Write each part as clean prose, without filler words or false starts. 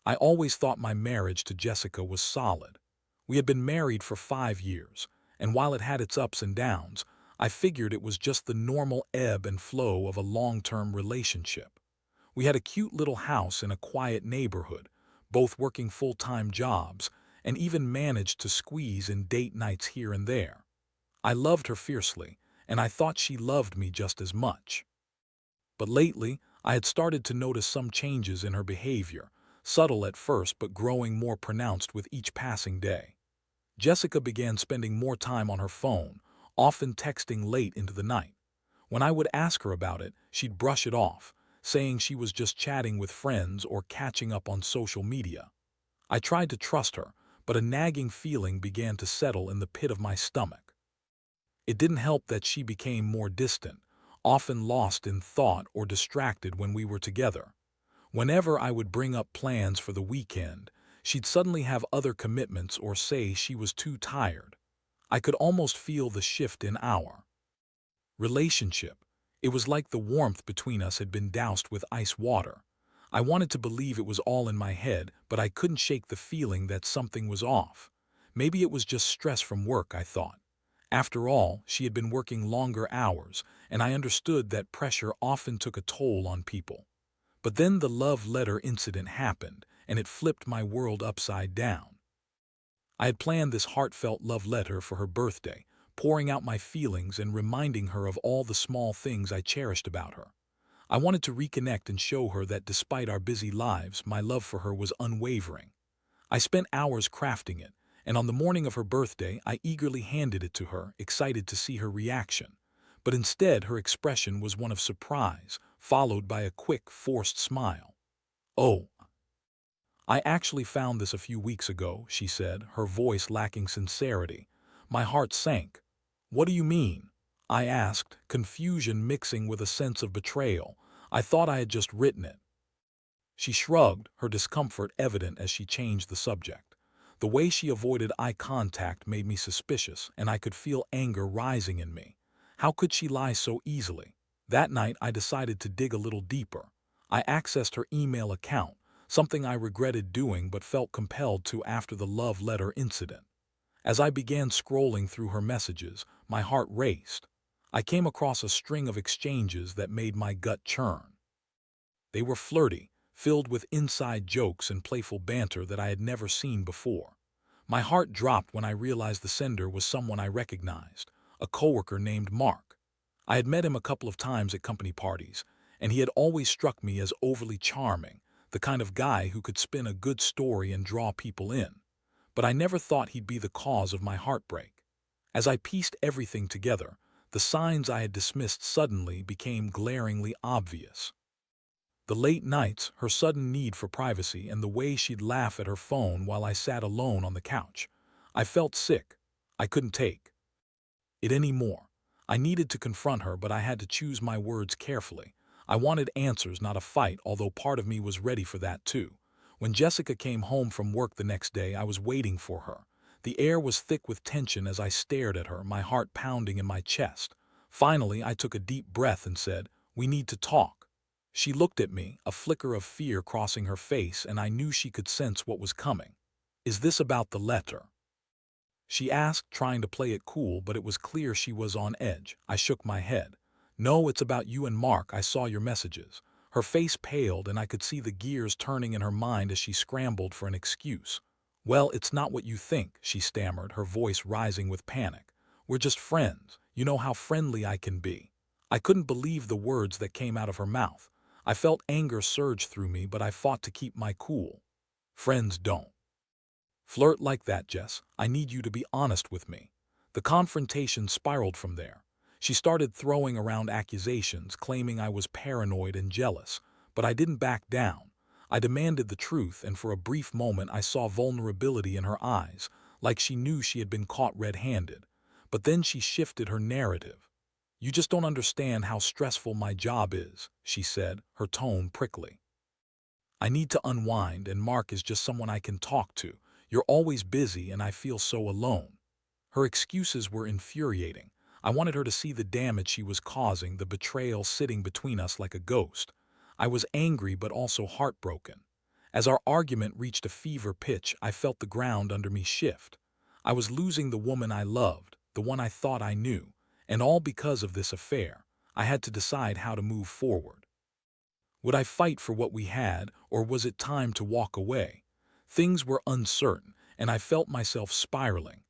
I always thought my marriage to Jessica was solid. We had been married for 5 years, and while it had its ups and downs, I figured it was just the normal ebb and flow of a long-term relationship. We had a cute little house in a quiet neighborhood, both working full-time jobs, and even managed to squeeze in date nights here and there. I loved her fiercely, and I thought she loved me just as much. But lately, I had started to notice some changes in her behavior, subtle at first but growing more pronounced with each passing day. Jessica began spending more time on her phone, often texting late into the night. When I would ask her about it, she'd brush it off, saying she was just chatting with friends or catching up on social media. I tried to trust her, but a nagging feeling began to settle in the pit of my stomach. It didn't help that she became more distant, often lost in thought or distracted when we were together. Whenever I would bring up plans for the weekend, she'd suddenly have other commitments or say she was too tired. I could almost feel the shift in our relationship. It was like the warmth between us had been doused with ice water. I wanted to believe it was all in my head, but I couldn't shake the feeling that something was off. Maybe it was just stress from work, I thought. After all, she had been working longer hours, and I understood that pressure often took a toll on people. But then the love letter incident happened, and it flipped my world upside down. I had planned this heartfelt love letter for her birthday, pouring out my feelings and reminding her of all the small things I cherished about her. I wanted to reconnect and show her that despite our busy lives, my love for her was unwavering. I spent hours crafting it, and on the morning of her birthday, I eagerly handed it to her, excited to see her reaction. But instead, her expression was one of surprise, followed by a quick, forced smile. "Oh, I actually found this a few weeks ago," she said, her voice lacking sincerity. My heart sank. "What do you mean?" I asked, confusion mixing with a sense of betrayal. I thought I had just written it. She shrugged, her discomfort evident as she changed the subject. The way she avoided eye contact made me suspicious, and I could feel anger rising in me. How could she lie so easily? That night, I decided to dig a little deeper. I accessed her email account, something I regretted doing but felt compelled to after the love letter incident. As I began scrolling through her messages, my heart raced. I came across a string of exchanges that made my gut churn. They were flirty, filled with inside jokes and playful banter that I had never seen before. My heart dropped when I realized the sender was someone I recognized, a coworker named Mark. I had met him a couple of times at company parties, and he had always struck me as overly charming, the kind of guy who could spin a good story and draw people in. But I never thought he'd be the cause of my heartbreak. As I pieced everything together, the signs I had dismissed suddenly became glaringly obvious. The late nights, her sudden need for privacy, and the way she'd laugh at her phone while I sat alone on the couch. I felt sick. I couldn't take it anymore. I needed to confront her, but I had to choose my words carefully. I wanted answers, not a fight, although part of me was ready for that too. When Jessica came home from work the next day, I was waiting for her. The air was thick with tension as I stared at her, my heart pounding in my chest. Finally, I took a deep breath and said, "We need to talk." She looked at me, a flicker of fear crossing her face, and I knew she could sense what was coming. "Is this about the letter?" she asked, trying to play it cool, but it was clear she was on edge. I shook my head. "No, it's about you and Mark. I saw your messages." Her face paled, and I could see the gears turning in her mind as she scrambled for an excuse. "Well, it's not what you think," she stammered, her voice rising with panic. "We're just friends. You know how friendly I can be." I couldn't believe the words that came out of her mouth. I felt anger surge through me, but I fought to keep my cool. "Friends don't flirt like that, Jess. I need you to be honest with me." The confrontation spiraled from there. She started throwing around accusations, claiming I was paranoid and jealous, but I didn't back down. I demanded the truth, and for a brief moment I saw vulnerability in her eyes, like she knew she had been caught red-handed. But then she shifted her narrative. "You just don't understand how stressful my job is," she said, her tone prickly. "I need to unwind, and Mark is just someone I can talk to. You're always busy, and I feel so alone." Her excuses were infuriating. I wanted her to see the damage she was causing, the betrayal sitting between us like a ghost. I was angry but also heartbroken. As our argument reached a fever pitch, I felt the ground under me shift. I was losing the woman I loved, the one I thought I knew, and all because of this affair. I had to decide how to move forward. Would I fight for what we had, or was it time to walk away? Things were uncertain, and I felt myself spiraling.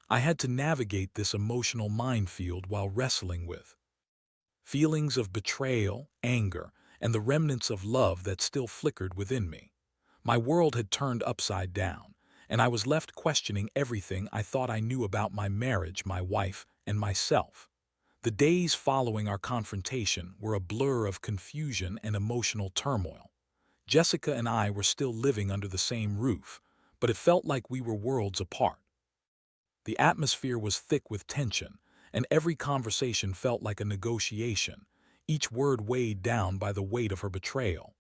I had to navigate this emotional minefield while wrestling with feelings of betrayal, anger, and the remnants of love that still flickered within me. My world had turned upside down, and I was left questioning everything I thought I knew about my marriage, my wife, and myself. The days following our confrontation were a blur of confusion and emotional turmoil. Jessica and I were still living under the same roof, but it felt like we were worlds apart. The atmosphere was thick with tension, and every conversation felt like a negotiation, each word weighed down by the weight of her betrayal.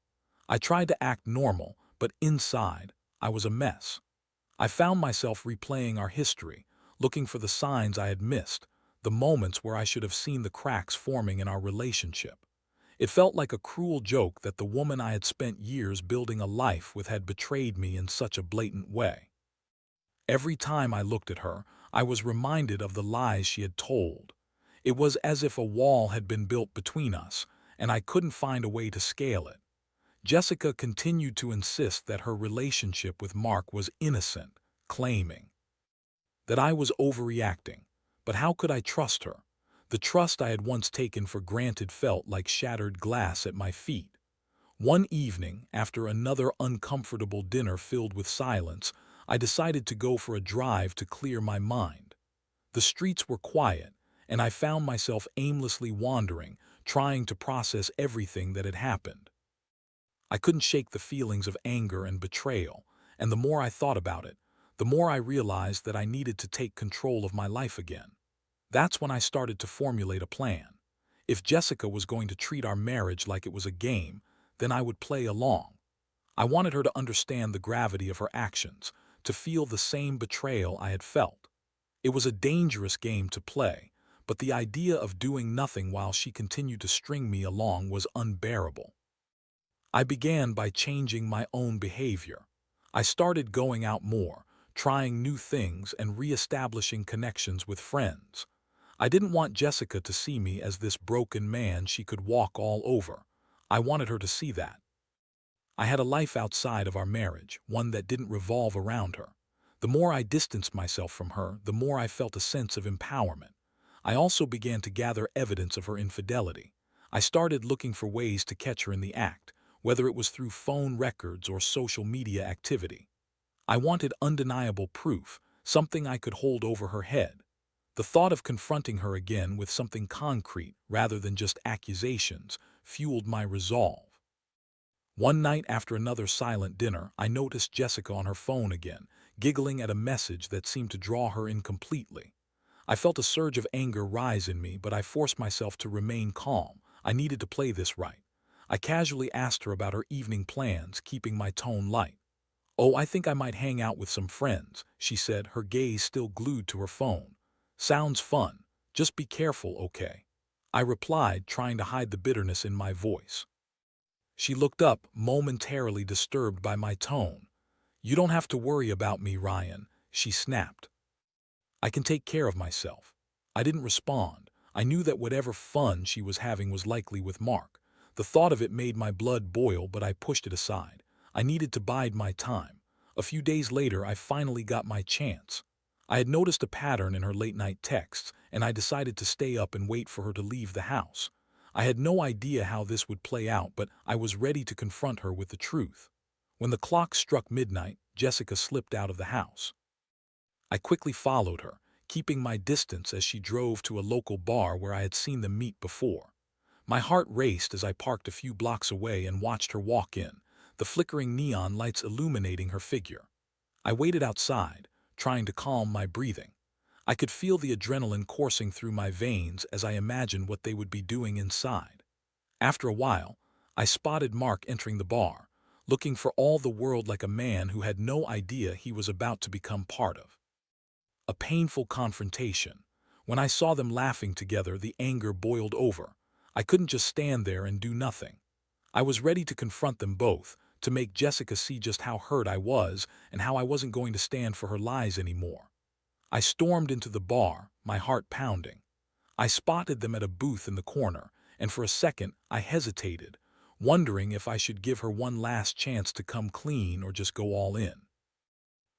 I tried to act normal, but inside, I was a mess. I found myself replaying our history, looking for the signs I had missed, the moments where I should have seen the cracks forming in our relationship. It felt like a cruel joke that the woman I had spent years building a life with had betrayed me in such a blatant way. Every time I looked at her, I was reminded of the lies she had told. It was as if a wall had been built between us, and I couldn't find a way to scale it. Jessica continued to insist that her relationship with Mark was innocent, claiming that I was overreacting. But how could I trust her? The trust I had once taken for granted felt like shattered glass at my feet. One evening, after another uncomfortable dinner filled with silence, I decided to go for a drive to clear my mind. The streets were quiet, and I found myself aimlessly wandering, trying to process everything that had happened. I couldn't shake the feelings of anger and betrayal, and the more I thought about it, the more I realized that I needed to take control of my life again. That's when I started to formulate a plan. If Jessica was going to treat our marriage like it was a game, then I would play along. I wanted her to understand the gravity of her actions, to feel the same betrayal I had felt. It was a dangerous game to play, but the idea of doing nothing while she continued to string me along was unbearable. I began by changing my own behavior. I started going out more, trying new things and re-establishing connections with friends. I didn't want Jessica to see me as this broken man she could walk all over. I wanted her to see that I had a life outside of our marriage, one that didn't revolve around her. The more I distanced myself from her, the more I felt a sense of empowerment. I also began to gather evidence of her infidelity. I started looking for ways to catch her in the act, whether it was through phone records or social media activity. I wanted undeniable proof, something I could hold over her head. The thought of confronting her again with something concrete rather than just accusations fueled my resolve. One night after another silent dinner, I noticed Jessica on her phone again, giggling at a message that seemed to draw her in completely. I felt a surge of anger rise in me, but I forced myself to remain calm. I needed to play this right. I casually asked her about her evening plans, keeping my tone light. "Oh, I think I might hang out with some friends," she said, her gaze still glued to her phone. "Sounds fun. Just be careful, okay?" I replied, trying to hide the bitterness in my voice. She looked up, momentarily disturbed by my tone. "You don't have to worry about me, Ryan," she snapped. "I can take care of myself." I didn't respond. I knew that whatever fun she was having was likely with Mark. The thought of it made my blood boil, but I pushed it aside. I needed to bide my time. A few days later, I finally got my chance. I had noticed a pattern in her late-night texts, and I decided to stay up and wait for her to leave the house. I had no idea how this would play out, but I was ready to confront her with the truth. When the clock struck midnight, Jessica slipped out of the house. I quickly followed her, keeping my distance as she drove to a local bar where I had seen them meet before. My heart raced as I parked a few blocks away and watched her walk in, the flickering neon lights illuminating her figure. I waited outside, trying to calm my breathing. I could feel the adrenaline coursing through my veins as I imagined what they would be doing inside. After a while, I spotted Mark entering the bar, looking for all the world like a man who had no idea he was about to become part of a painful confrontation. When I saw them laughing together, the anger boiled over. I couldn't just stand there and do nothing. I was ready to confront them both, to make Jessica see just how hurt I was and how I wasn't going to stand for her lies anymore. I stormed into the bar, my heart pounding. I spotted them at a booth in the corner, and for a second I hesitated, wondering if I should give her one last chance to come clean or just go all in.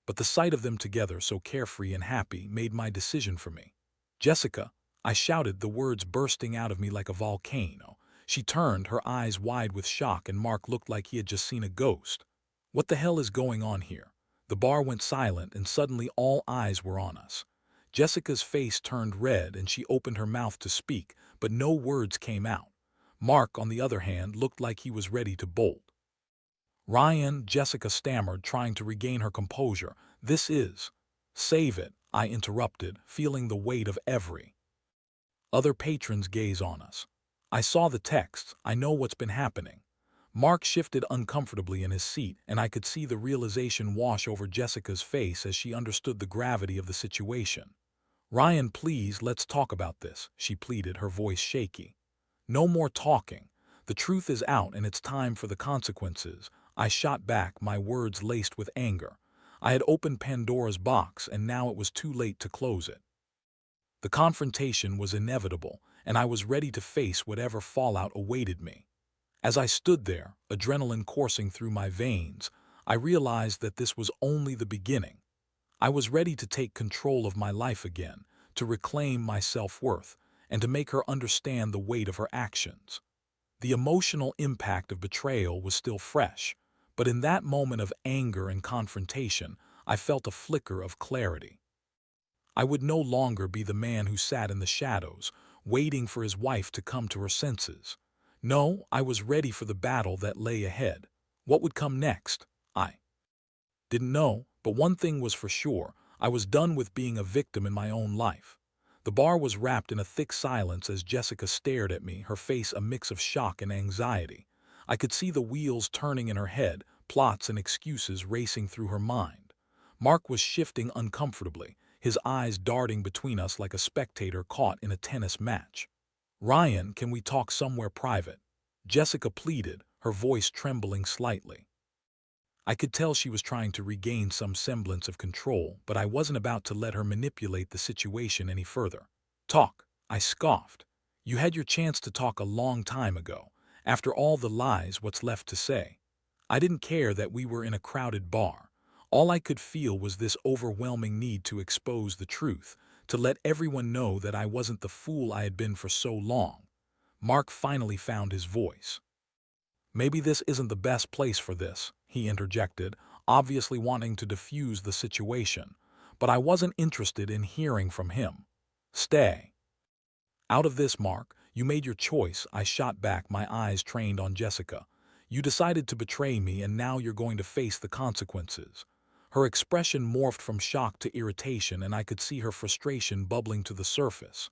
But the sight of them together, so carefree and happy, made my decision for me. "Jessica," I shouted, the words bursting out of me like a volcano. She turned, her eyes wide with shock, and Mark looked like he had just seen a ghost. What the hell is going on here? The bar went silent, and suddenly all eyes were on us. Jessica's face turned red, and she opened her mouth to speak, but no words came out. Mark, on the other hand, looked like he was ready to bolt. "Ryan," Jessica stammered, trying to regain her composure. "This is—" "Save it," I interrupted, feeling the weight of every other patron's gaze on us. "I saw the texts. I know what's been happening." Mark shifted uncomfortably in his seat, and I could see the realization wash over Jessica's face as she understood the gravity of the situation. "Ryan, please, let's talk about this," she pleaded, her voice shaky. "No more talking. The truth is out, and it's time for the consequences." I shot back, my words laced with anger. I had opened Pandora's box, and now it was too late to close it. The confrontation was inevitable, and I was ready to face whatever fallout awaited me. As I stood there, adrenaline coursing through my veins, I realized that this was only the beginning. I was ready to take control of my life again, to reclaim my self-worth, and to make her understand the weight of her actions. The emotional impact of betrayal was still fresh, but in that moment of anger and confrontation, I felt a flicker of clarity. I would no longer be the man who sat in the shadows, waiting for his wife to come to her senses. No, I was ready for the battle that lay ahead. What would come next? I didn't know, but one thing was for sure: I was done with being a victim in my own life. The bar was wrapped in a thick silence as Jessica stared at me, her face a mix of shock and anxiety. I could see the wheels turning in her head, plots and excuses racing through her mind. Mark was shifting uncomfortably, his eyes darting between us like a spectator caught in a tennis match. "Ryan, can we talk somewhere private?" Jessica pleaded, her voice trembling slightly. I could tell she was trying to regain some semblance of control, but I wasn't about to let her manipulate the situation any further. "Talk," I scoffed. "You had your chance to talk a long time ago. After all the lies, what's left to say?" I didn't care that we were in a crowded bar. All I could feel was this overwhelming need to expose the truth, to let everyone know that I wasn't the fool I had been for so long. Mark finally found his voice. "Maybe this isn't the best place for this," he interjected, obviously wanting to defuse the situation. But I wasn't interested in hearing from him. "Stay out of this, Mark. You made your choice," I shot back, my eyes trained on Jessica. "You decided to betray me, and now you're going to face the consequences." Her expression morphed from shock to irritation, and I could see her frustration bubbling to the surface.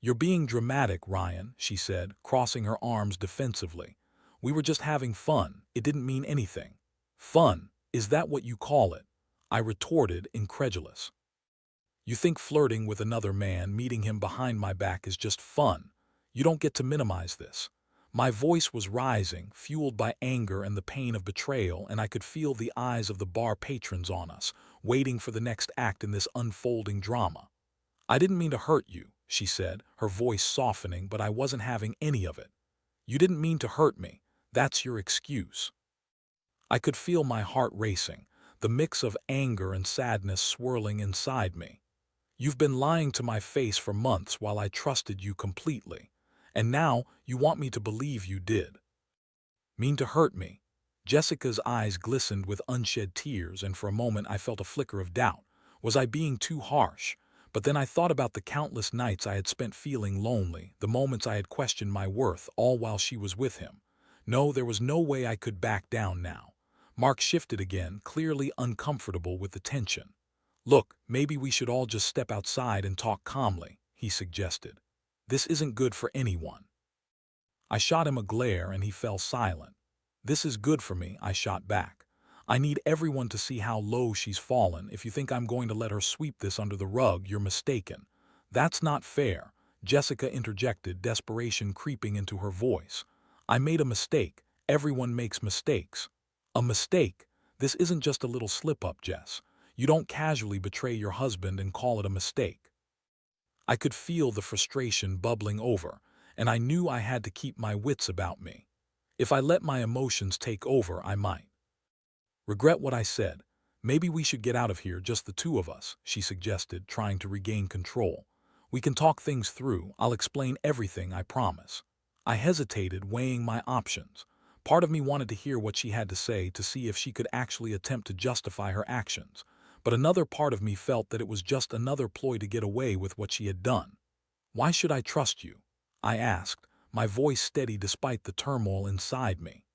"You're being dramatic, Ryan," she said, crossing her arms defensively. "We were just having fun. It didn't mean anything." "Fun? Is that what you call it?" I retorted, incredulous. "You think flirting with another man, meeting him behind my back, is just fun? You don't get to minimize this." My voice was rising, fueled by anger and the pain of betrayal, and I could feel the eyes of the bar patrons on us, waiting for the next act in this unfolding drama. "I didn't mean to hurt you," she said, her voice softening, "but I wasn't having any of it." "You didn't mean to hurt me. That's your excuse." I could feel my heart racing, the mix of anger and sadness swirling inside me. "You've been lying to my face for months while I trusted you completely. And now you want me to believe you did. Mean to hurt me?" Jessica's eyes glistened with unshed tears, and for a moment I felt a flicker of doubt. Was I being too harsh? But then I thought about the countless nights I had spent feeling lonely, the moments I had questioned my worth, all while she was with him. No, there was no way I could back down now. Mark shifted again, clearly uncomfortable with the tension. "Look, maybe we should all just step outside and talk calmly," he suggested. "This isn't good for anyone." I shot him a glare, and he fell silent. "This is good for me," I shot back. "I need everyone to see how low she's fallen. If you think I'm going to let her sweep this under the rug, you're mistaken." "That's not fair," Jessica interjected, desperation creeping into her voice. "I made a mistake. Everyone makes mistakes." A mistake. This isn't just a little slip-up, Jess. You don't casually betray your husband and call it a mistake. I could feel the frustration bubbling over, and I knew I had to keep my wits about me. If I let my emotions take over, I might regret what I said. Maybe we should get out of here, just the two of us, she suggested, trying to regain control. We can talk things through. I'll explain everything, I promise. I hesitated, weighing my options. Part of me wanted to hear what she had to say to see if she could actually attempt to justify her actions, but another part of me felt that it was just another ploy to get away with what she had done. Why should I trust you? I asked, my voice steady despite the turmoil inside me.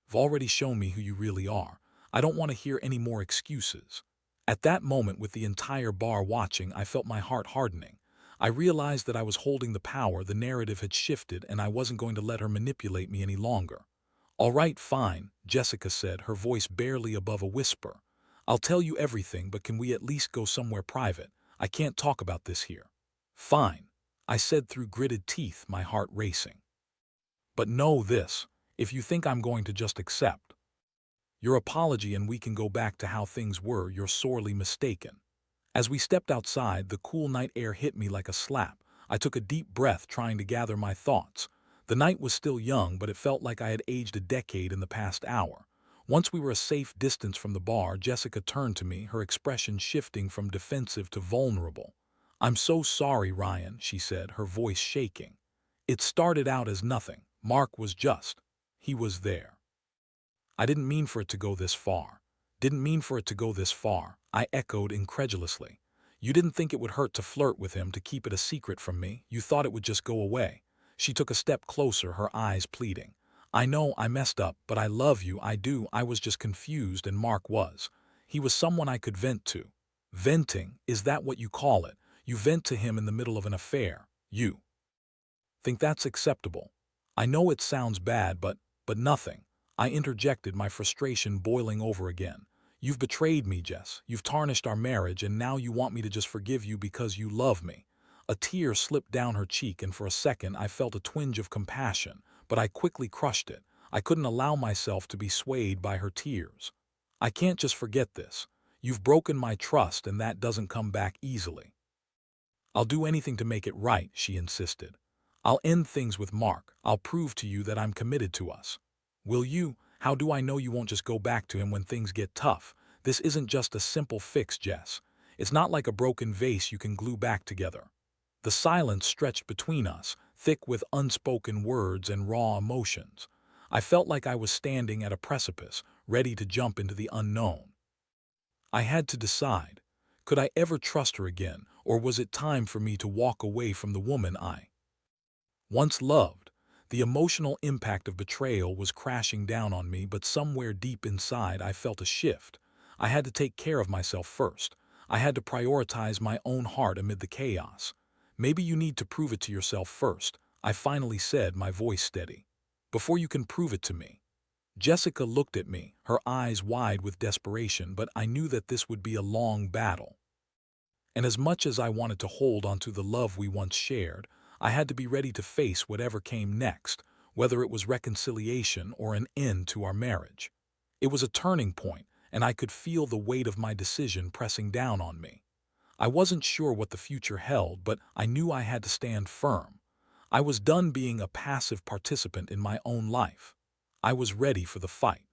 You've already shown me who you really are. I don't want to hear any more excuses. At that moment, with the entire bar watching, I felt my heart hardening. I realized that I was holding the power, the narrative had shifted, and I wasn't going to let her manipulate me any longer. All right, fine, Jessica said, her voice barely above a whisper. I'll tell you everything, but can we at least go somewhere private? I can't talk about this here. Fine, I said through gritted teeth, my heart racing. But know this, if you think I'm going to just accept your apology and we can go back to how things were, you're sorely mistaken. As we stepped outside, the cool night air hit me like a slap. I took a deep breath, trying to gather my thoughts. The night was still young, but it felt like I had aged a decade in the past hour. Once we were a safe distance from the bar, Jessica turned to me, her expression shifting from defensive to vulnerable. I'm so sorry, Ryan, she said, her voice shaking. It started out as nothing. Mark was just. He was there. I didn't mean for it to go this far. Didn't mean for it to go this far, I echoed incredulously. You didn't think it would hurt to flirt with him, to keep it a secret from me. You thought it would just go away. She took a step closer, her eyes pleading. I know I messed up, but I love you, I do. I was just confused, and Mark was. He was someone I could vent to. Venting, is that what you call it? You vent to him in the middle of an affair. You think that's acceptable? I know it sounds bad, but nothing. I interjected, my frustration boiling over again. You've betrayed me, Jess. You've tarnished our marriage, and now you want me to just forgive you because you love me. A tear slipped down her cheek, and for a second I felt a twinge of compassion, but I quickly crushed it. I couldn't allow myself to be swayed by her tears. I can't just forget this. You've broken my trust, and that doesn't come back easily. I'll do anything to make it right, she insisted. I'll end things with Mark. I'll prove to you that I'm committed to us. Will you? How do I know you won't just go back to him when things get tough? This isn't just a simple fix, Jess. It's not like a broken vase you can glue back together. The silence stretched between us, thick with unspoken words and raw emotions. I felt like I was standing at a precipice, ready to jump into the unknown. I had to decide. Could I ever trust her again, or was it time for me to walk away from the woman I once loved? The emotional impact of betrayal was crashing down on me, but somewhere deep inside I felt a shift. I had to take care of myself first. I had to prioritize my own heart amid the chaos. Maybe you need to prove it to yourself first, I finally said, my voice steady. Before you can prove it to me. Jessica looked at me, her eyes wide with desperation, but I knew that this would be a long battle. And as much as I wanted to hold onto the love we once shared, I had to be ready to face whatever came next, whether it was reconciliation or an end to our marriage. It was a turning point, and I could feel the weight of my decision pressing down on me. I wasn't sure what the future held, but I knew I had to stand firm. I was done being a passive participant in my own life. I was ready for the fight.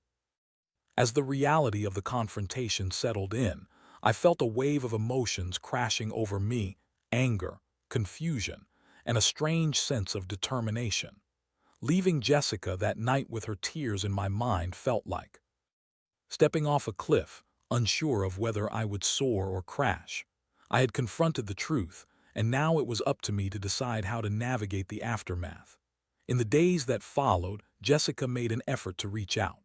As the reality of the confrontation settled in, I felt a wave of emotions crashing over me: anger, confusion, and a strange sense of determination. Leaving Jessica that night with her tears in my mind felt like stepping off a cliff, unsure of whether I would soar or crash. I had confronted the truth, and now it was up to me to decide how to navigate the aftermath. In the days that followed, Jessica made an effort to reach out.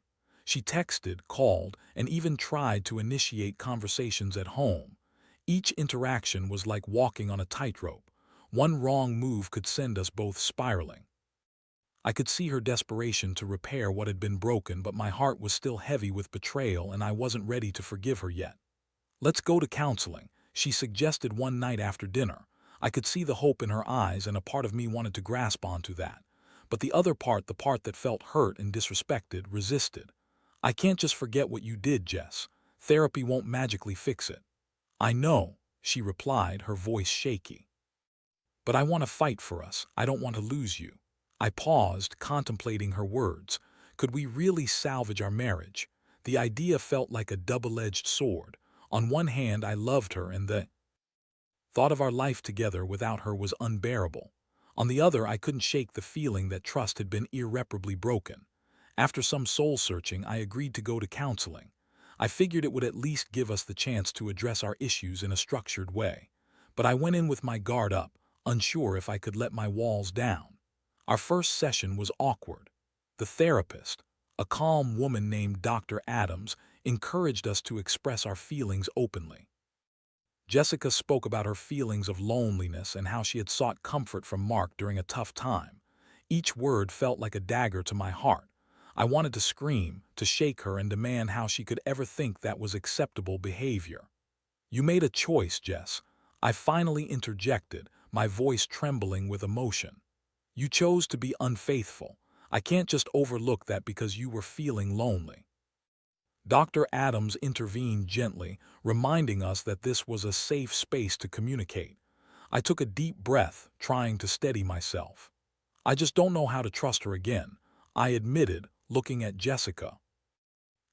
She texted, called, and even tried to initiate conversations at home. Each interaction was like walking on a tightrope. One wrong move could send us both spiraling. I could see her desperation to repair what had been broken, but my heart was still heavy with betrayal, and I wasn't ready to forgive her yet. Let's go to counseling, she suggested one night after dinner. I could see the hope in her eyes, and a part of me wanted to grasp onto that. But the other part, the part that felt hurt and disrespected, resisted. I can't just forget what you did, Jess. Therapy won't magically fix it. I know, she replied, her voice shaky. But I want to fight for us. I don't want to lose you. I paused, contemplating her words. Could we really salvage our marriage? The idea felt like a double-edged sword. On one hand, I loved her, and the thought of our life together without her was unbearable. On the other, I couldn't shake the feeling that trust had been irreparably broken. After some soul-searching, I agreed to go to counseling. I figured it would at least give us the chance to address our issues in a structured way. But I went in with my guard up, unsure if I could let my walls down. Our first session was awkward. The therapist, a calm woman named Dr. Adams, encouraged us to express our feelings openly. Jessica spoke about her feelings of loneliness and how she had sought comfort from Mark during a tough time. Each word felt like a dagger to my heart. I wanted to scream, to shake her, and demand how she could ever think that was acceptable behavior. You made a choice, Jess. I finally interjected, my voice trembling with emotion. You chose to be unfaithful. I can't just overlook that because you were feeling lonely. Dr. Adams intervened gently, reminding us that this was a safe space to communicate. I took a deep breath, trying to steady myself. I just don't know how to trust her again, I admitted, looking at Jessica.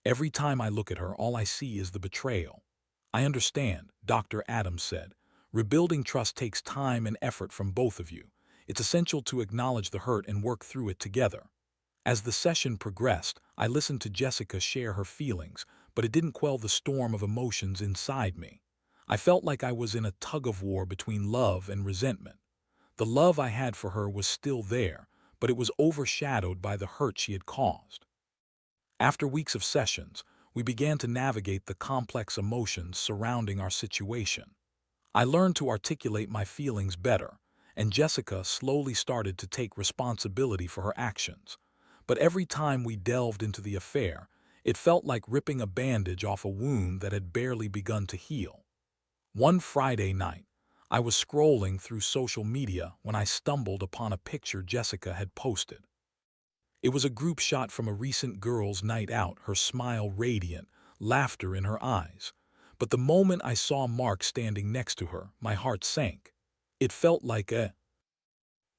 Every time I look at her, all I see is the betrayal. I understand, Dr. Adams said. Rebuilding trust takes time and effort from both of you. It's essential to acknowledge the hurt and work through it together. As the session progressed, I listened to Jessica share her feelings, but it didn't quell the storm of emotions inside me. I felt like I was in a tug-of-war between love and resentment. The love I had for her was still there, but it was overshadowed by the hurt she had caused. After weeks of sessions, we began to navigate the complex emotions surrounding our situation. I learned to articulate my feelings better, and Jessica slowly started to take responsibility for her actions. But every time we delved into the affair, it felt like ripping a bandage off a wound that had barely begun to heal. One Friday night, I was scrolling through social media when I stumbled upon a picture Jessica had posted. It was a group shot from a recent girls' night out, her smile radiant, laughter in her eyes. But the moment I saw Mark standing next to her, my heart sank. It felt like a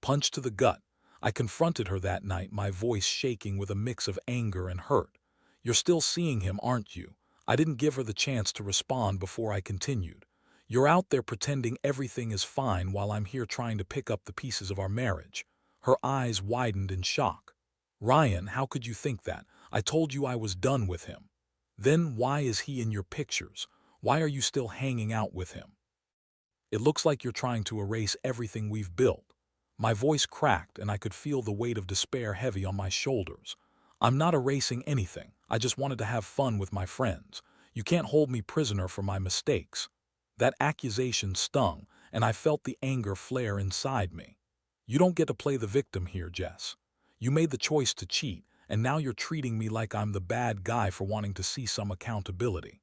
punch to the gut. I confronted her that night, my voice shaking with a mix of anger and hurt. "You're still seeing him, aren't you?" I didn't give her the chance to respond before I continued. "You're out there pretending everything is fine while I'm here trying to pick up the pieces of our marriage." Her eyes widened in shock. "Ryan, how could you think that? I told you I was done with him." "Then why is he in your pictures? Why are you still hanging out with him? It looks like you're trying to erase everything we've built." My voice cracked and I could feel the weight of despair heavy on my shoulders. "I'm not erasing anything. I just wanted to have fun with my friends. You can't hold me prisoner for my mistakes." That accusation stung, and I felt the anger flare inside me. "You don't get to play the victim here, Jess. You made the choice to cheat, and now you're treating me like I'm the bad guy for wanting to see some accountability."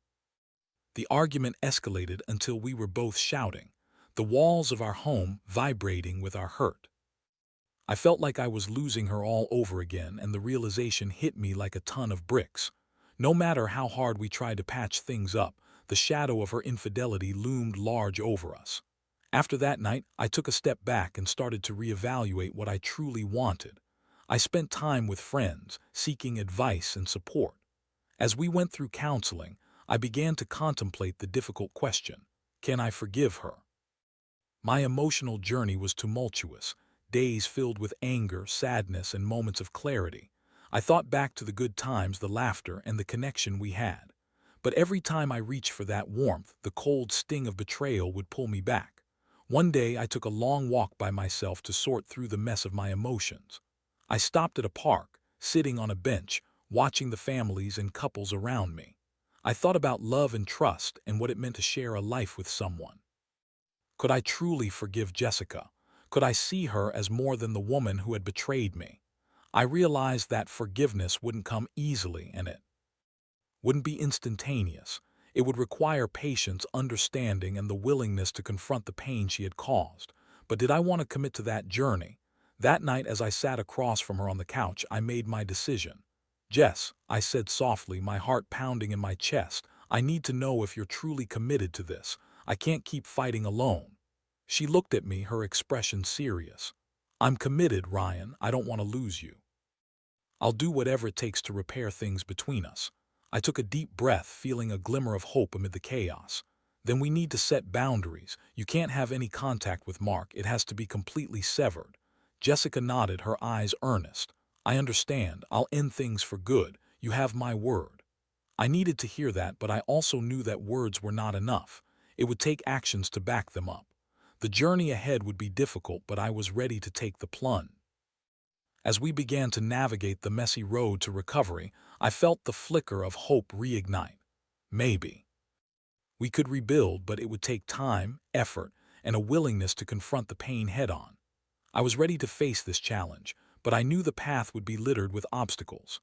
The argument escalated until we were both shouting, the walls of our home vibrating with our hurt. I felt like I was losing her all over again, and the realization hit me like a ton of bricks. No matter how hard we tried to patch things up, the shadow of her infidelity loomed large over us. After that night, I took a step back and started to reevaluate what I truly wanted. I spent time with friends, seeking advice and support. As we went through counseling, I began to contemplate the difficult question: can I forgive her? My emotional journey was tumultuous, days filled with anger, sadness, and moments of clarity. I thought back to the good times, the laughter, and the connection we had. But every time I reached for that warmth, the cold sting of betrayal would pull me back. One day, I took a long walk by myself to sort through the mess of my emotions. I stopped at a park, sitting on a bench, watching the families and couples around me. I thought about love and trust and what it meant to share a life with someone. Could I truly forgive Jessica? Could I see her as more than the woman who had betrayed me? I realized that forgiveness wouldn't come easily, and it wouldn't be instantaneous. It would require patience, understanding, and the willingness to confront the pain she had caused. But did I want to commit to that journey? That night, as I sat across from her on the couch, I made my decision. Jess, I said softly, my heart pounding in my chest, I need to know if you're truly committed to this. I can't keep fighting alone. She looked at me, her expression serious. I'm committed, Ryan. I don't want to lose you. I'll do whatever it takes to repair things between us. I took a deep breath, feeling a glimmer of hope amid the chaos. Then we need to set boundaries. You can't have any contact with Mark. It has to be completely severed. Jessica nodded, her eyes earnest. I understand. I'll end things for good. You have my word. I needed to hear that, but I also knew that words were not enough. It would take actions to back them up. The journey ahead would be difficult, but I was ready to take the plunge. As we began to navigate the messy road to recovery, I felt the flicker of hope reignite. Maybe we could rebuild, but it would take time, effort, and a willingness to confront the pain head-on. I was ready to face this challenge, but I knew the path would be littered with obstacles.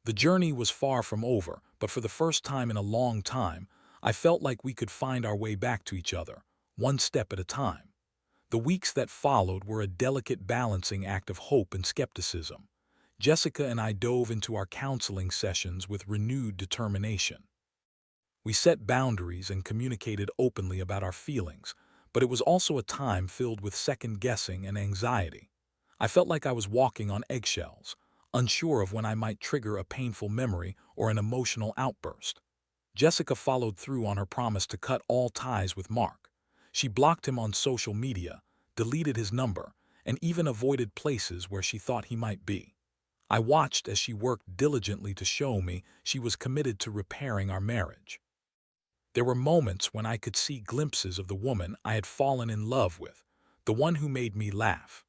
The journey was far from over, but for the first time in a long time, I felt like we could find our way back to each other, one step at a time. The weeks that followed were a delicate balancing act of hope and skepticism. Jessica and I dove into our counseling sessions with renewed determination. We set boundaries and communicated openly about our feelings, but it was also a time filled with second-guessing and anxiety. I felt like I was walking on eggshells, unsure of when I might trigger a painful memory or an emotional outburst. Jessica followed through on her promise to cut all ties with Mark. She blocked him on social media, deleted his number, and even avoided places where she thought he might be. I watched as she worked diligently to show me she was committed to repairing our marriage. There were moments when I could see glimpses of the woman I had fallen in love with, the one who made me laugh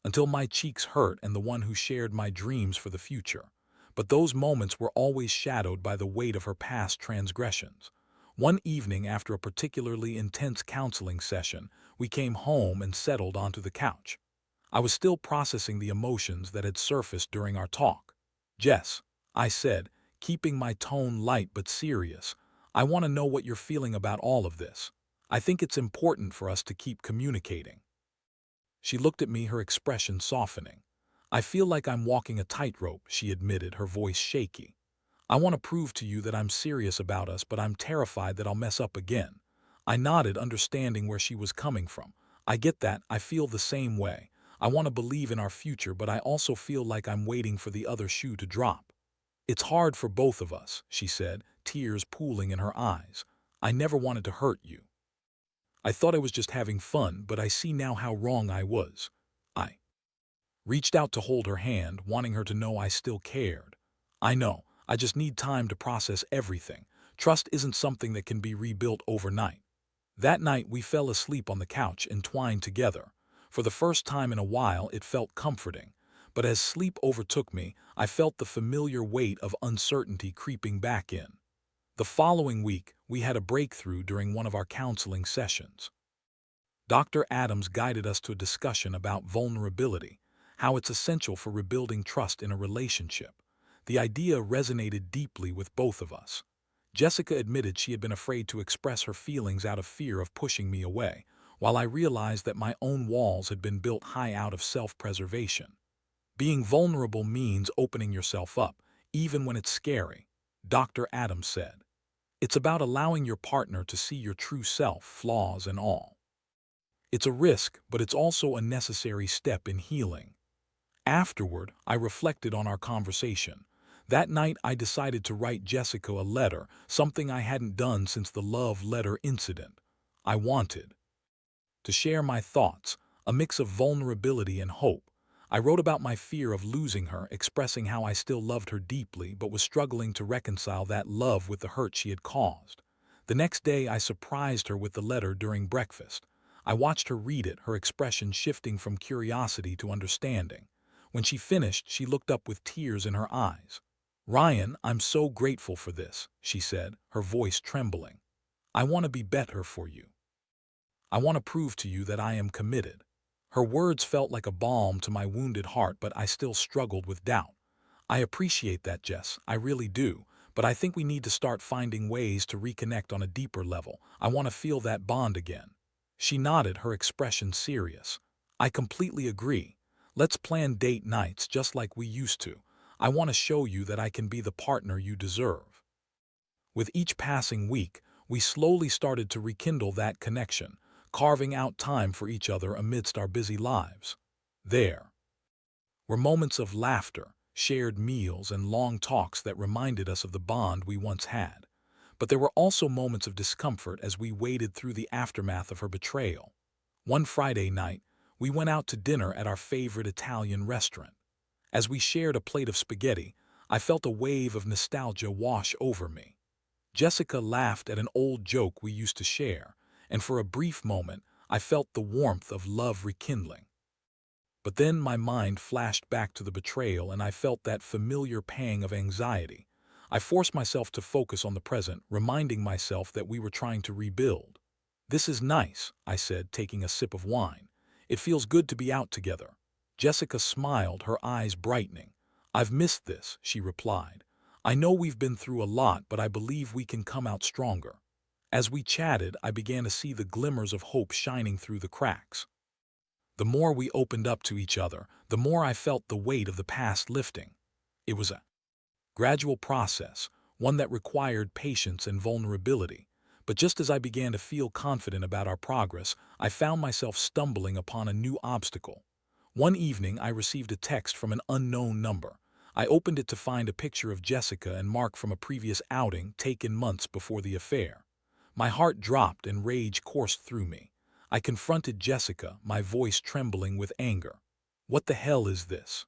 until my cheeks hurt and the one who shared my dreams for the future. But those moments were always shadowed by the weight of her past transgressions. One evening after a particularly intense counseling session, we came home and settled onto the couch. I was still processing the emotions that had surfaced during our talk. Jess, I said, keeping my tone light but serious, I want to know what you're feeling about all of this. I think it's important for us to keep communicating. She looked at me, her expression softening. I feel like I'm walking a tightrope, she admitted, her voice shaky. I want to prove to you that I'm serious about us, but I'm terrified that I'll mess up again. I nodded, understanding where she was coming from. I get that. I feel the same way. I want to believe in our future, but I also feel like I'm waiting for the other shoe to drop. It's hard for both of us, she said, tears pooling in her eyes. I never wanted to hurt you. I thought I was just having fun, but I see now how wrong I was. I reached out to hold her hand, wanting her to know I still cared. I know, I just need time to process everything. Trust isn't something that can be rebuilt overnight. That night we fell asleep on the couch, entwined together. For the first time in a while it felt comforting. But as sleep overtook me, I felt the familiar weight of uncertainty creeping back in. The following week, we had a breakthrough during one of our counseling sessions. Dr. Adams guided us to a discussion about vulnerability, how it's essential for rebuilding trust in a relationship. The idea resonated deeply with both of us. Jessica admitted she had been afraid to express her feelings out of fear of pushing me away, while I realized that my own walls had been built high out of self-preservation. Being vulnerable means opening yourself up, even when it's scary, Dr. Adams said. It's about allowing your partner to see your true self, flaws and all. It's a risk, but it's also a necessary step in healing. Afterward, I reflected on our conversation. That night, I decided to write Jessica a letter, something I hadn't done since the love letter incident. I wanted to share my thoughts, a mix of vulnerability and hope. I wrote about my fear of losing her, expressing how I still loved her deeply but was struggling to reconcile that love with the hurt she had caused. The next day, I surprised her with the letter during breakfast. I watched her read it, her expression shifting from curiosity to understanding. When she finished, she looked up with tears in her eyes. "Ryan, I'm so grateful for this," she said, her voice trembling. "I want to be better for you. I want to prove to you that I am committed." Her words felt like a balm to my wounded heart, but I still struggled with doubt. "I appreciate that, Jess, I really do, but I think we need to start finding ways to reconnect on a deeper level. I want to feel that bond again." She nodded, her expression serious. "I completely agree. Let's plan date nights just like we used to. I want to show you that I can be the partner you deserve." With each passing week, we slowly started to rekindle that connection, carving out time for each other amidst our busy lives. There were moments of laughter, shared meals, and long talks that reminded us of the bond we once had. But there were also moments of discomfort as we waded through the aftermath of her betrayal. One Friday night, we went out to dinner at our favorite Italian restaurant. As we shared a plate of spaghetti, I felt a wave of nostalgia wash over me. Jessica laughed at an old joke we used to share, and for a brief moment, I felt the warmth of love rekindling. But then my mind flashed back to the betrayal and I felt that familiar pang of anxiety. I forced myself to focus on the present, reminding myself that we were trying to rebuild. "This is nice," I said, taking a sip of wine. "It feels good to be out together." Jessica smiled, her eyes brightening. "I've missed this," she replied. "I know we've been through a lot, but I believe we can come out stronger." As we chatted, I began to see the glimmers of hope shining through the cracks. The more we opened up to each other, the more I felt the weight of the past lifting. It was a gradual process, one that required patience and vulnerability. But just as I began to feel confident about our progress, I found myself stumbling upon a new obstacle. One evening, I received a text from an unknown number. I opened it to find a picture of Jessica and Mark from a previous outing taken months before the affair. My heart dropped and rage coursed through me. I confronted Jessica, my voice trembling with anger. "What the hell is this?"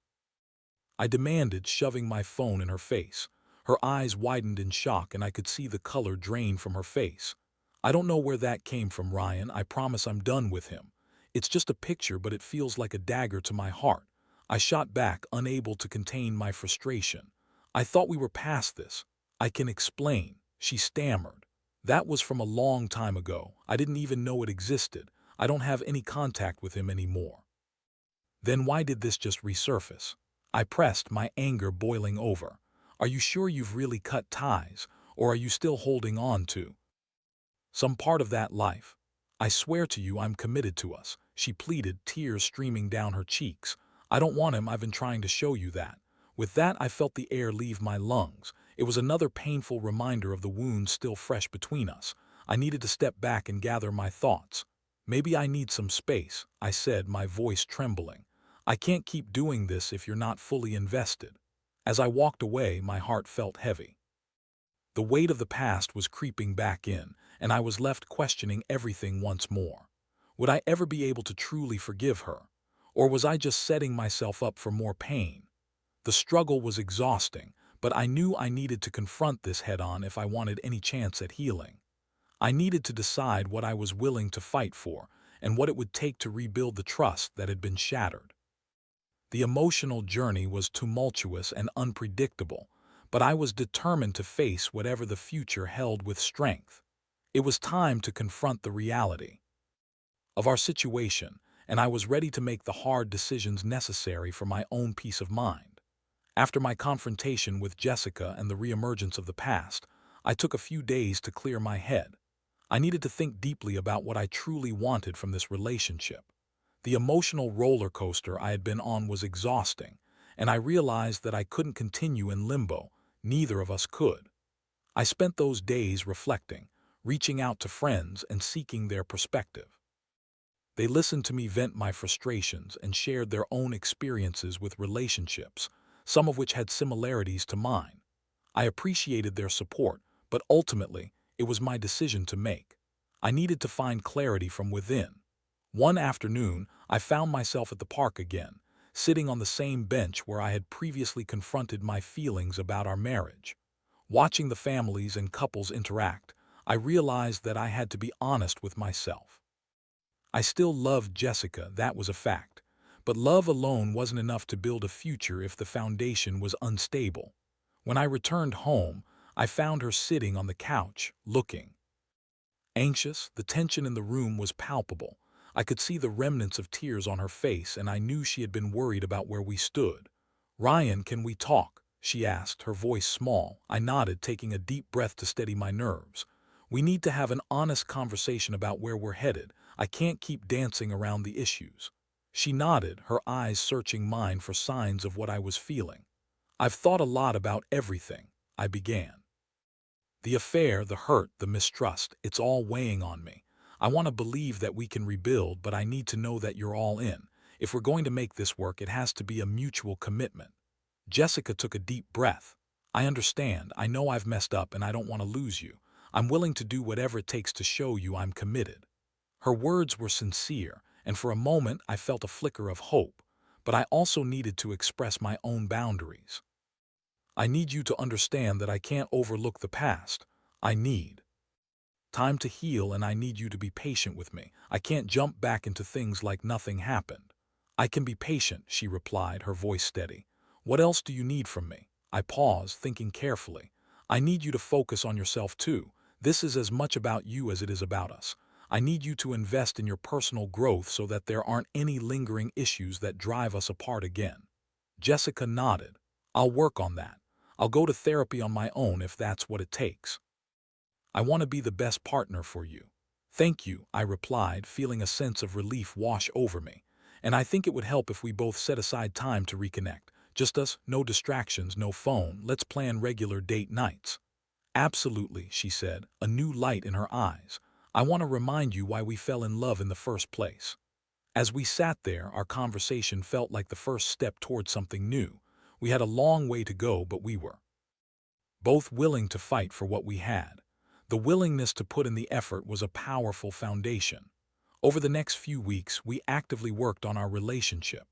I demanded, shoving my phone in her face. Her eyes widened in shock and I could see the color drain from her face. "I don't know where that came from, Ryan. I promise I'm done with him. It's just a picture, but it feels like a dagger to my heart." I shot back, unable to contain my frustration. "I thought we were past this." "I can explain," she stammered. "That was from a long time ago. I didn't even know it existed. I don't have any contact with him anymore." "Then why did this just resurface?" I pressed, my anger boiling over. "Are you sure you've really cut ties, or are you still holding on to some part of that life?" "I swear to you I'm committed to us," she pleaded, tears streaming down her cheeks. "I don't want him. I've been trying to show you that." With that, I felt the air leave my lungs. It was another painful reminder of the wounds still fresh between us. I needed to step back and gather my thoughts. "Maybe I need some space," I said, my voice trembling. "I can't keep doing this if you're not fully invested." As I walked away, my heart felt heavy. The weight of the past was creeping back in, and I was left questioning everything once more. Would I ever be able to truly forgive her? Or was I just setting myself up for more pain? The struggle was exhausting, but I knew I needed to confront this head-on if I wanted any chance at healing. I needed to decide what I was willing to fight for, and what it would take to rebuild the trust that had been shattered. The emotional journey was tumultuous and unpredictable, but I was determined to face whatever the future held with strength. It was time to confront the reality of our situation, and I was ready to make the hard decisions necessary for my own peace of mind. After my confrontation with Jessica and the reemergence of the past, I took a few days to clear my head. I needed to think deeply about what I truly wanted from this relationship. The emotional roller coaster I had been on was exhausting, and I realized that I couldn't continue in limbo. Neither of us could. I spent those days reflecting, reaching out to friends and seeking their perspective. They listened to me vent my frustrations and shared their own experiences with relationships, some of which had similarities to mine. I appreciated their support, but ultimately, it was my decision to make. I needed to find clarity from within. One afternoon, I found myself at the park again, sitting on the same bench where I had previously confronted my feelings about our marriage. Watching the families and couples interact, I realized that I had to be honest with myself. I still loved Jessica, that was a fact, but love alone wasn't enough to build a future if the foundation was unstable. When I returned home, I found her sitting on the couch, looking anxious. The tension in the room was palpable. I could see the remnants of tears on her face, and I knew she had been worried about where we stood. "Ryan, can we talk?" she asked, her voice small. I nodded, taking a deep breath to steady my nerves. "We need to have an honest conversation about where we're headed. I can't keep dancing around the issues." She nodded, her eyes searching mine for signs of what I was feeling. I've thought a lot about everything, I began. The affair, the hurt, the mistrust, it's all weighing on me. I want to believe that we can rebuild, but I need to know that you're all in. If we're going to make this work, it has to be a mutual commitment. Jessica took a deep breath. I understand. I know I've messed up and I don't want to lose you. I'm willing to do whatever it takes to show you I'm committed. Her words were sincere, and for a moment I felt a flicker of hope, but I also needed to express my own boundaries. I need you to understand that I can't overlook the past. I need time to heal, and I need you to be patient with me. I can't jump back into things like nothing happened. I can be patient, she replied, her voice steady. What else do you need from me? I paused, thinking carefully. I need you to focus on yourself too. This is as much about you as it is about us. I need you to invest in your personal growth so that there aren't any lingering issues that drive us apart again. Jessica nodded. I'll work on that. I'll go to therapy on my own if that's what it takes. I want to be the best partner for you. Thank you, I replied, feeling a sense of relief wash over me. And I think it would help if we both set aside time to reconnect. Just us, no distractions, no phone. Let's plan regular date nights. Absolutely, she said, a new light in her eyes. I want to remind you why we fell in love in the first place. As we sat there, our conversation felt like the first step toward something new. We had a long way to go, but we were both willing to fight for what we had. The willingness to put in the effort was a powerful foundation. Over the next few weeks, we actively worked on our relationship.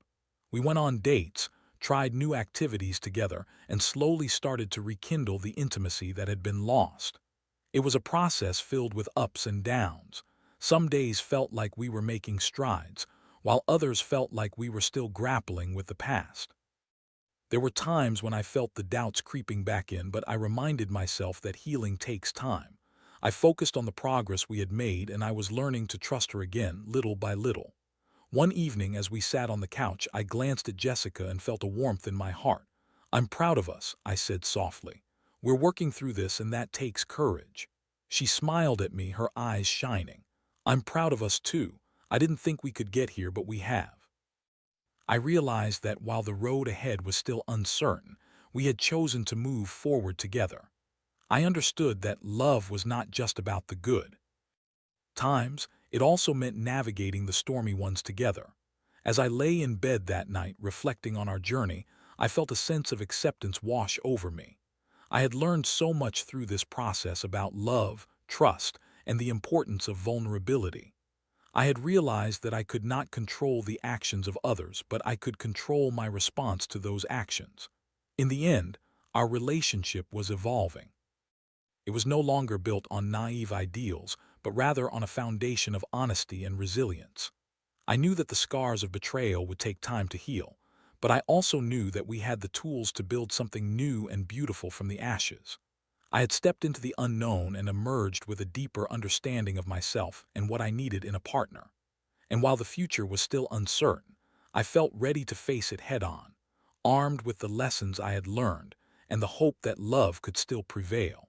We went on dates, tried new activities together, and slowly started to rekindle the intimacy that had been lost. It was a process filled with ups and downs. Some days felt like we were making strides, while others felt like we were still grappling with the past. There were times when I felt the doubts creeping back in, but I reminded myself that healing takes time. I focused on the progress we had made, and I was learning to trust her again, little by little. One evening, as we sat on the couch, I glanced at Jessica and felt a warmth in my heart. I'm proud of us, I said softly. We're working through this, and that takes courage. She smiled at me, her eyes shining. I'm proud of us too. I didn't think we could get here, but we have. I realized that while the road ahead was still uncertain, we had chosen to move forward together. I understood that love was not just about the good times, it also meant navigating the stormy ones together. As I lay in bed that night, reflecting on our journey, I felt a sense of acceptance wash over me. I had learned so much through this process about love, trust, and the importance of vulnerability. I had realized that I could not control the actions of others, but I could control my response to those actions. In the end, our relationship was evolving. It was no longer built on naive ideals, but rather on a foundation of honesty and resilience. I knew that the scars of betrayal would take time to heal, but I also knew that we had the tools to build something new and beautiful from the ashes. I had stepped into the unknown and emerged with a deeper understanding of myself and what I needed in a partner. And while the future was still uncertain, I felt ready to face it head-on, armed with the lessons I had learned and the hope that love could still prevail.